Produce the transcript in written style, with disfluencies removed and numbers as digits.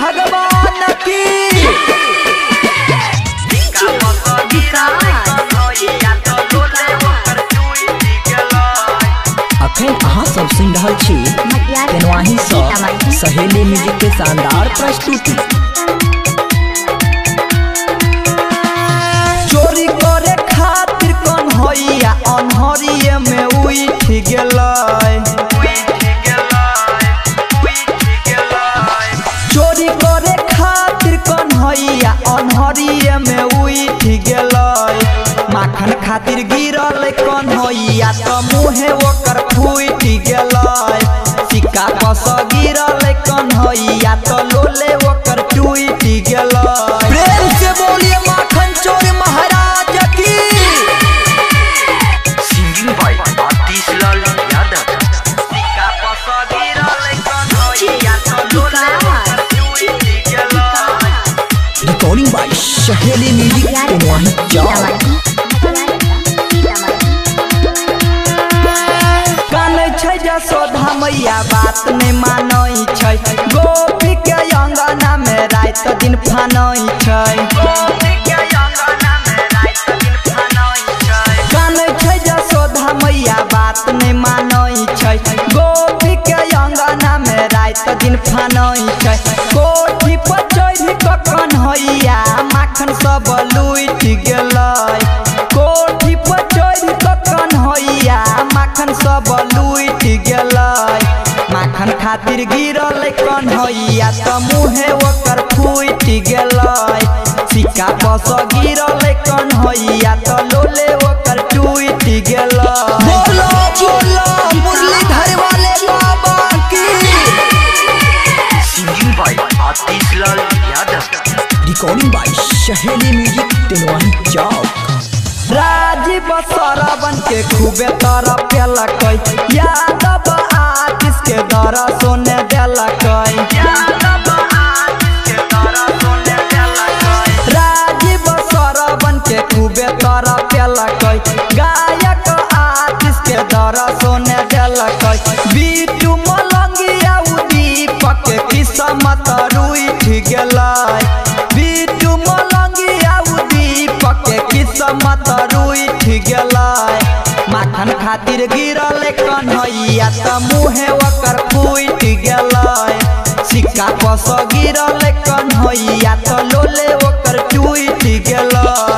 भगवान की। अखन अहाँ सब सुन रहल छी केनवाही सब सहेली म्यूजिक के शानदार प्रस्तुति। चोरी करे खातिर कन्हैया अन्हरिये में उठ गेलै। चोरी करे खातिर कन्हैया अन्हरिये में उठ गेलै। माखन खातिर गिरल कन्हैया त मुहे ओकर फूट गेलै। सिक्का कस गिरल कन्हैया त लोले ओकर टूट गेलै। प्रेम से बोलिए माखन चोर महाराज की। Singing by Atish Lal Yadav. सिक्का कस गिरल कन्हैया त लोले ओकर टूट गेलै। रिकॉर्डिंग बाय सहेली म्यूजिक केनवाही जाओ। यशोदा मैया बात नहीं मानै छै। गोपी के अंगना में रात दिन फानै छै। कानै छै यशोदा मैया बात नहीं मानै छै। गोपी के अंगना में रात दिन फानै छै। कोठी पर चढ़ क कन्हैया माखन सब लूट गेलै। कोठी पर चढ़ क कन्हैया माखन सब लूट गेलै। माखन खातिर गिरल कन्हैया त मुहे ओकर फूट गेलै। सिक्का कस गिरल कन्हैया त लोले ओकर टूट गेलै। बोलो बोलो मुरलीधर वाले बाबा की। Singing by Atish Lal Yadav. Recording by Saheli music केनवाही जाओ। राजीव सरवन के खूबे तरफ पेलकै। यादव आतिश के दर सोने देलकै। राजीव सरवन के खूबे तरफ पेलकै। गायक आतिश के दर सोने देलकै। बीटू मलंगिया दीपक के किस्मत रूठ गेलै। बीटू मलंगिया दीपक के किस्मत रूठ गेलै। माखन खातिर गिरल कन्हैया त मुहे ओकर फूट गेलै। सिक्का कस गिरल कन्हैया त लोले ओकर टूट गेलै।